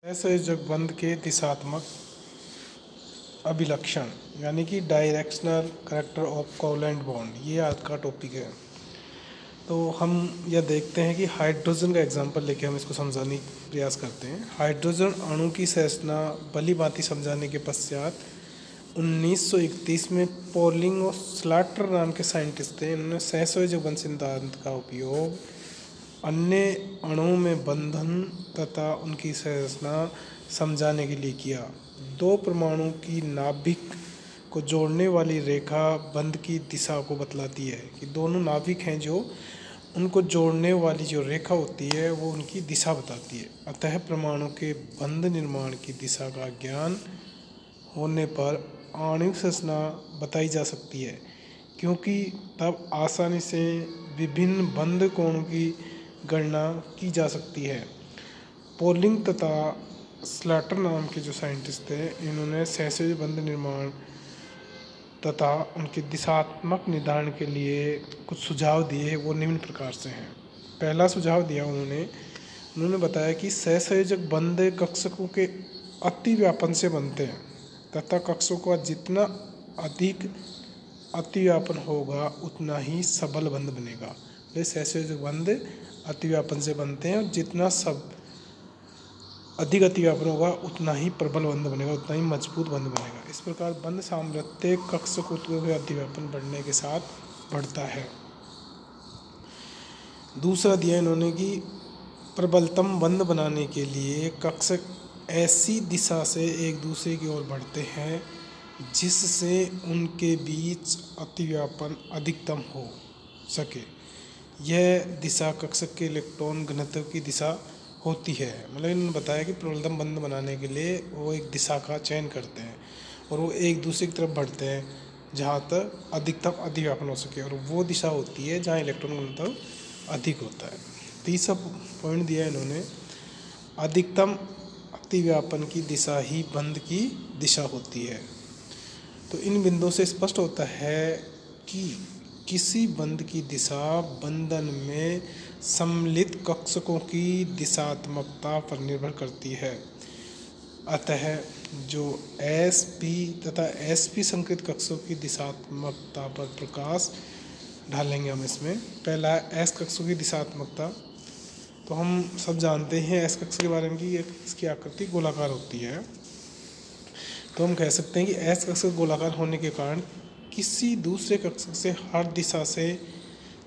असंयोजक बंध के दिशात्मक अभिलक्षण यानी कि directional character of covalent bond, ये आज का टॉपिक है। तो हम यह देखते हैं कि हाइड्रोजन का एग्जांपल लेके हम इसको समझाने का प्रयास करते हैं। हाइड्रोजन अणु की संरचना भली भांति समझाने के पश्चात 1931 में पॉलिंग और स्लाटर नाम के साइंटिस्ट थे। इन्होंने सहसंयोजक बंध सिद्धांत का उपयोग अन्य अणुओं में बंधन तथा उनकी संरचना समझाने के लिए किया। दो परमाणु की नाभिक को जोड़ने वाली रेखा बंध की दिशा को बतलाती है कि दोनों नाभिक हैं जो उनको जोड़ने वाली जो रेखा होती है वो उनकी दिशा बताती है। अतः परमाणु के बंध निर्माण की दिशा का ज्ञान होने पर आणविक संरचना बताई जा सकती है, क्योंकि तब आसानी से विभिन्न बंध कोणों की गणना की जा सकती है। पॉलिंग तथा स्लाटर नाम के जो साइंटिस्ट थे, इन्होंने सहसंयोजक बंध निर्माण तथा उनके दिशात्मक निर्धारण के लिए कुछ सुझाव दिए। वो निम्न प्रकार से हैं। पहला सुझाव दिया उन्होंने बताया कि सहसंयोजक बंध कक्षकों के अतिव्यापन से बनते हैं तथा कक्षकों का जितना अधिक अतिव्यापन होगा उतना ही सबल बंध बनेगा। सहसंयोजक बंध अतिव्यापन से बनते हैं और जितना अधिक अतिव्यापन होगा उतना ही प्रबल बंध बनेगा, उतना ही मजबूत बंध बनेगा। इस प्रकार बंध सामर्थ्य कक्षकों के अतिव्यापन बढ़ने के साथ बढ़ता है। दूसरा दिया इन्होंने कि प्रबलतम बंध बनाने के लिए कक्षक ऐसी दिशा से एक दूसरे की ओर बढ़ते हैं जिससे उनके बीच अतिव्यापन अधिकतम हो सके। यह दिशा कक्षक के इलेक्ट्रॉन घनत्व की दिशा होती है। मतलब इन्होंने बताया कि प्रबलतम बंध बनाने के लिए वो एक दिशा का चयन करते हैं और वो एक दूसरे की तरफ बढ़ते हैं जहाँ तक अधिकतम अतिव्यापन हो सके, और वो दिशा होती है जहाँ इलेक्ट्रॉन घनत्व अधिक होता है। तीसरा पॉइंट दिया इन्होंने, अधिकतम अतिव्यापन की दिशा ही बंध की दिशा होती है। तो इन बिंदुओं से स्पष्ट होता है कि किसी बंध की दिशा बंधन में सम्मिलित कक्षकों की दिशात्मकता पर निर्भर करती है। अतः जो sp तथा sp संकृत कक्षकों की दिशात्मकता पर प्रकाश डालेंगे हम इसमें। पहला है s कक्षकों की दिशात्मकता। तो हम सब जानते हैं s कक्ष के बारे में कि इसकी आकृति गोलाकार होती है। तो हम कह सकते हैं कि s कक्षक गोलाकार होने के कारण किसी दूसरे कक्षक से हर दिशा से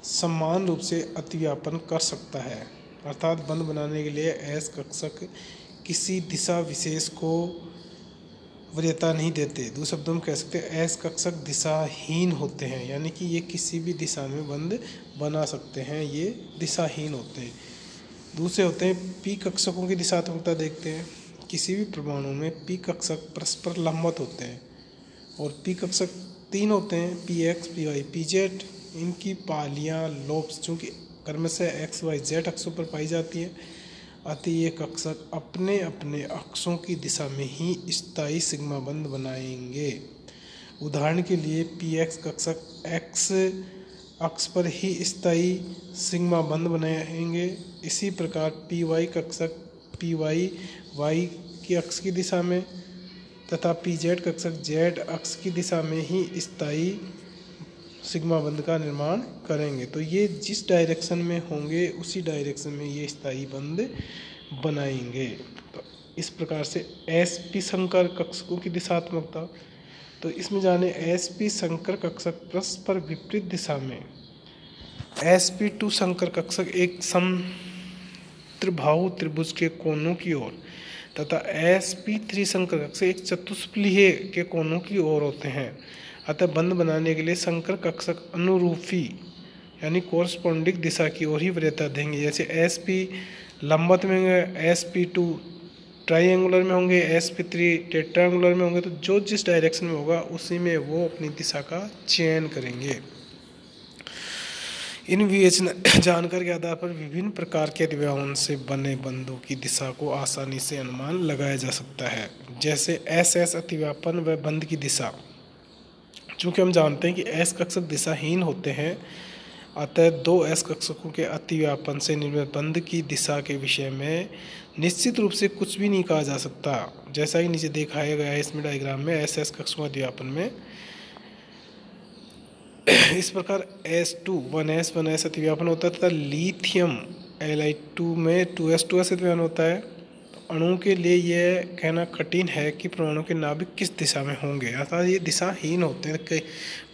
समान रूप से अतिव्यापन कर सकता है। अर्थात बंध बनाने के लिए s कक्षक किसी दिशा विशेष को वरीयता नहीं देते। दूसरे शब्दों में कह सकते हैं s कक्षक दिशाहीन होते हैं, यानी कि ये किसी भी दिशा में बंध बना सकते हैं, ये दिशाहीन होते हैं। दूसरे होते हैं p कक्षकों की दिशात्मकता। देखते हैं किसी भी परमाणु में p कक्षक परस्पर लंबवत होते हैं और p कक्षक तीन होते हैं, px, py, pz। इनकी पालियाँ लोब्स चूँकि क्रमशः x, y, z अक्षों पर पाई जाती हैं, अतः ये कक्षक अपने अपने अक्षों की दिशा में ही स्थायी सिग्मा बंध बनाएंगे। उदाहरण के लिए px कक्षक x अक्ष पर ही स्थायी सिग्मा बंध बनाएंगे। इसी प्रकार py कक्षक py y की अक्ष की दिशा में तथा pz कक्षक z अक्ष की दिशा में ही स्थायी सिग्मा बंध का निर्माण करेंगे। तो ये जिस डायरेक्शन में होंगे उसी डायरेक्शन में ये स्थायी बंध बनाएंगे। तो इस प्रकार से sp संकर कक्षकों की दिशात्मकता। तो इसमें जाने sp संकर कक्षक परस्पर विपरीत दिशा में, sp2 संकर कक्षक एक समत्रिबाहु त्रिभुज के कोनों की ओर तथा sp3 संकर कक्षक एक चतुष्फलकीय के कोनों की ओर होते हैं। अतः बंध बनाने के लिए संकर कक्षक अनुरूपी यानी कोरस्पोंडिंग दिशा की ओर ही वरीयता देंगे। जैसे sp लंबवत में होंगे, sp2 ट्राइंगुलर में होंगे, sp3 टेट्रांगुलर में होंगे। तो जो जिस डायरेक्शन में होगा उसी में वो अपनी दिशा का चयन करेंगे। इन विवेचना जानकारी के आधार पर विभिन्न प्रकार के अतिव्यापन से बने बंधों की दिशा को आसानी से अनुमान लगाया जा सकता है। जैसे SS अतिव्यापन व बंध की दिशा। चूँकि हम जानते हैं कि S कक्षक दिशाहीन होते हैं, अतः दो एस कक्षकों के अतिव्यापन से निर्मित बंध की दिशा के विषय में निश्चित रूप से कुछ भी नहीं कहा जा सकता। जैसा कि नीचे दिखाया गया है इसमें डायग्राम में एस एस कक्षकों के अतिव्यापन में इस प्रकार S2 1s अतिव्यापन होता है तथा लिथियम Li2 में 2s अतिव्यापन होता है। तो अणु के लिए यह कहना कठिन है कि परमाणु के नाभिक किस दिशा में होंगे, अर्थात ये दिशाहीन होते हैं,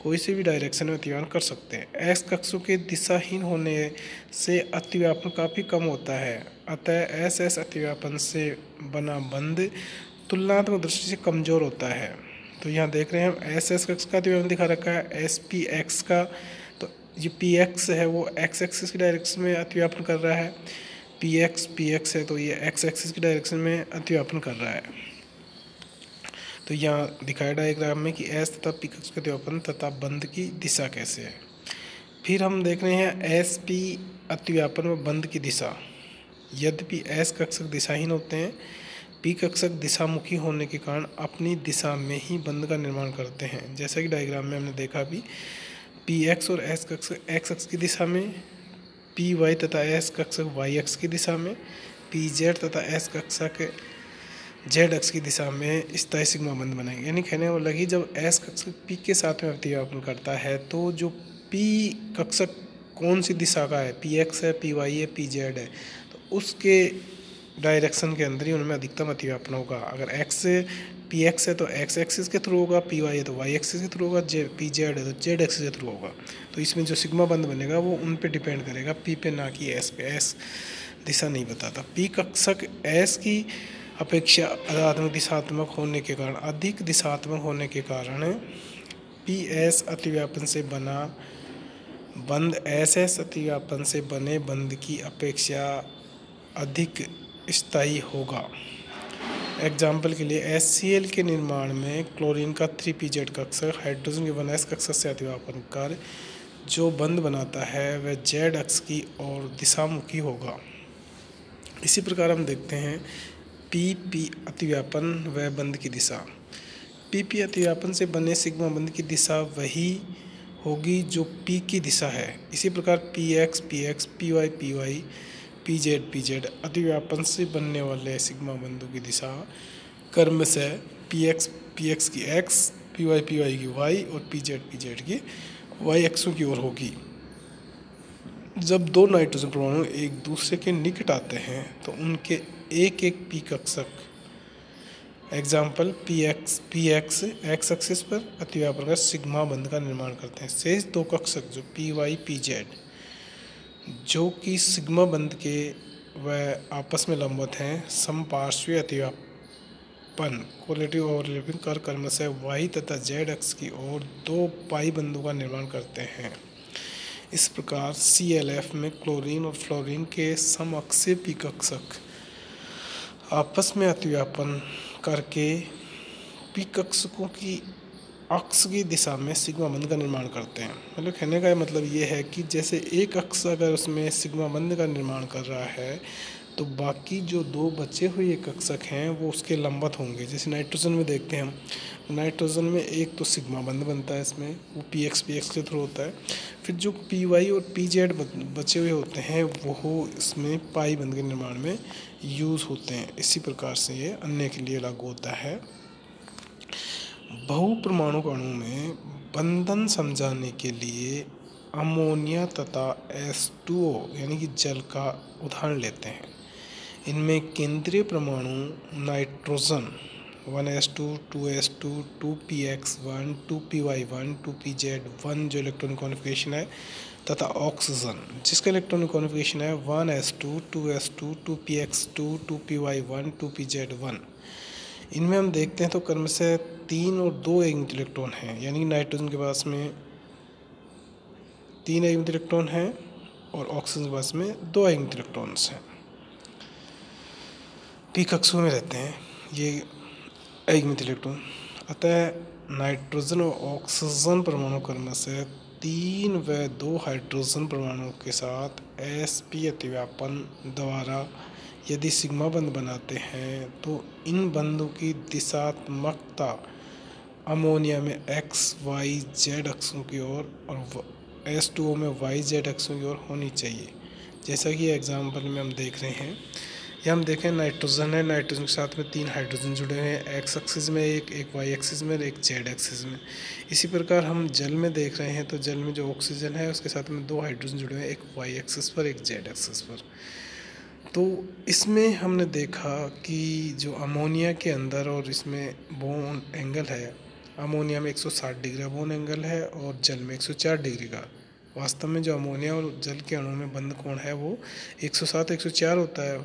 कोई से भी डायरेक्शन में अतिव्यापन कर सकते हैं। एस कक्षों के दिशाहीन होने से अतिव्यापन काफ़ी कम होता है, अतः एस अतिव्यापन से बना बंध तुलनात्मक दृष्टि से कमज़ोर होता है। तो यहाँ देख रहे हैं हम एस एस कक्ष का अतिव्यापन दिखा रखा है, एस पी एक्स का, तो ये पी एक्स है वो एक्स एक्सिस की डायरेक्शन में अतिव्यापन कर रहा है, पी एक्स है तो ये एक्स एक्सिस की डायरेक्शन में अतिव्यापन कर रहा है। तो यहाँ दिखाया डायग्राम में कि एस तथा पी कक्ष का अतिव्यापन तथा बंध की दिशा कैसे है। फिर हम देख रहे हैं एस पी अतिव्यापन व बंध की दिशा। यद्यपि एस कक्षक दिशाहीन होते हैं, पी कक्षक दिशामुखी होने के कारण अपनी दिशा में ही बंध का निर्माण करते हैं। जैसा कि डायग्राम में हमने देखा भी, पी एक्स और एस कक्षक एक्स अक्ष की दिशा में, पी वाई तथा एस कक्षक वाई अक्ष की दिशा में, पी जेड तथा एस कक्षक जेड अक्ष की दिशा में स्थायी सिग्मा बंध बनेंगे। यानी कहने वाला कि जब एस कक्षक पी के साथ में अतिव्यापन करता है तो जो पी कक्षक कौन सी दिशा का है, पी एक्स है, पी वाई है, पी जेड है, तो उसके डायरेक्शन के अंदर ही उनमें अधिकतम अतिव्यापन होगा। अगर एक्स पी एक्स है तो एक्स एक्सिस के थ्रू होगा, पी वाई है तो वाई एक्सिस के थ्रू होगा, पी जेड है तो जेड एक्सिस के थ्रू होगा। तो इसमें जो सिग्मा बंध बनेगा वो उन पे डिपेंड करेगा, पी पे ना कि एस पे। एस दिशा नहीं बताता। पी कक्षक एस की अपेक्षा अधिक दिशात्मक होने के कारण पी एस अतिव्यापन से बना बंध एस एस अतिव्यापन से बने बंध की अपेक्षा अधिक स्थायी होगा। एग्जाम्पल के लिए HCl के निर्माण में क्लोरीन का 3pZ कक्षक हाइड्रोजन के 1s कक्षक से अतिव्यापन कर जो बंध बनाता है वह जेड अक्ष की ओर दिशामुखी होगा। इसी प्रकार हम देखते हैं PP अतिव्यापन व बंध की दिशा। PP अतिव्यापन से बने सिग्मा बंध की दिशा वही होगी जो P की दिशा है। इसी प्रकार PX PY PZ अतिव्यापन से बनने वाले सिग्मा बंधों की दिशा क्रमशः PX की X, PY की Y और PZ की Y अक्षों की ओर होगी। जब दो नाइट्रोजन परमाणु एक दूसरे के निकट आते हैं तो उनके एक एक पी कक्षक एग्जाम्पल PX एक्स एक्सिस पर अतिव्यापन कर सिग्मा बंध का निर्माण करते हैं। शेष दो कक्षक जो PY PZ जो कि सिग्मा बंध के वह आपस में लंबवत हैं, समपार्श्वीय अतिव्यापन कोलेटिव ओवरलैपिंग कर क्रमशः वाई तथा जेड अक्ष की ओर दो पाई बंधों का निर्माण करते हैं। इस प्रकार ClF में क्लोरीन और फ्लोरीन के समअक्षीय पी कक्षक आपस में अतिव्यापन करके पी कक्षकों की अक्ष की दिशा में सिग्मा बंध का निर्माण करते हैं। मतलब कहने का मतलब ये है कि जैसे एक अक्ष अगर उसमें सिग्मा बंध का निर्माण कर रहा है तो बाकी जो दो बचे हुए कक्षक हैं वो उसके लंबवत होंगे। जैसे नाइट्रोजन में देखते हैं हम, नाइट्रोजन में एक तो सिग्मा बंध बनता है, इसमें वो PX के थ्रू होता है। फिर जो PY और PZ बचे हुए होते हैं वो इसमें पाई बंध के निर्माण में यूज़ होते हैं। इसी प्रकार से ये अन्य के लिए लागू होता है। बहुपरमाणु अणु में बंधन समझाने के लिए अमोनिया तथा H2O यानी कि जल का उदाहरण लेते हैं। इनमें केंद्रीय परमाणु nitrogen 1s2 2s2 2px1 2py1 2pz1 जो इलेक्ट्रॉनिक कॉन्फ़िगरेशन है तथा ऑक्सीजन जिसका इलेक्ट्रॉनिक कॉन्फ़िगरेशन है 1s2 2s2 2px2 2py1 2pz1। इनमें हम देखते हैं तो क्रमशः 3 और 2 एगमित इलेक्ट्रॉन हैं, यानी नाइट्रोजन के पास में 3 एगमित इलेक्ट्रॉन हैं और ऑक्सीजन के पास में 2 एगमित इलेक्ट्रॉन्स हैं। पी कक्षों में रहते हैं ये एगमित इलेक्ट्रॉन। अतः नाइट्रोजन और ऑक्सीजन परमाणु क्रमशः 3 व 2 हाइड्रोजन परमाणुओं के साथ sp अतिव्यापन द्वारा यदि सिग्मा बंध बनाते हैं तो इन बंधों की दिशात्मकता अमोनिया में x, y, z अक्षों की ओर और H2O में y z अक्षों की ओर होनी चाहिए। जैसा कि एग्जाम्पल में हम देख रहे हैं, ये हम देखें नाइट्रोजन है, नाइट्रोजन के साथ में 3 हाइड्रोजन जुड़े हुए हैं, एक्स एक्सिस में एक वाई एक्सिस में, एक जेड एक्सिस में। इसी प्रकार हम जल में देख रहे हैं तो जल में जो ऑक्सीजन है उसके साथ में 2 हाइड्रोजन जुड़े हुए हैं, एक वाई एक्सिस पर, एक जेड एक्सिस पर। तो इसमें हमने देखा कि जो अमोनिया के अंदर और इसमें बोन एंगल है, अमोनिया में 160 डिग्री का बोन एंगल है और जल में 104 डिग्री का। वास्तव में जो अमोनिया और जल के अणु में बंद कोण है वो 107 104 होता है।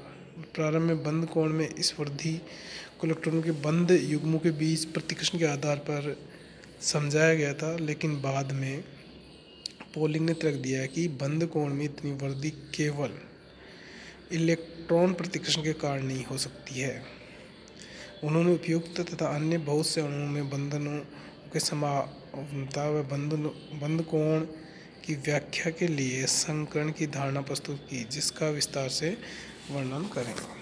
प्रारंभ में बंद कोण में इस वृद्धि को इलेक्ट्रॉनों के बंद युग्मों के बीच प्रतिकर्षण के आधार पर समझाया गया था, लेकिन बाद में पोलिंग ने तर्क दिया कि बंद कोण में इतनी वृद्धि केवल इलेक्ट्रॉन प्रतिकर्षण के कारण नहीं हो सकती है। उन्होंने उपयुक्त तथा अन्य बहुत से अणुओं में बंधनों के समानता व बंद कोण की व्याख्या के लिए संकरण की धारणा प्रस्तुत की, जिसका विस्तार से वर्णन करेंगे।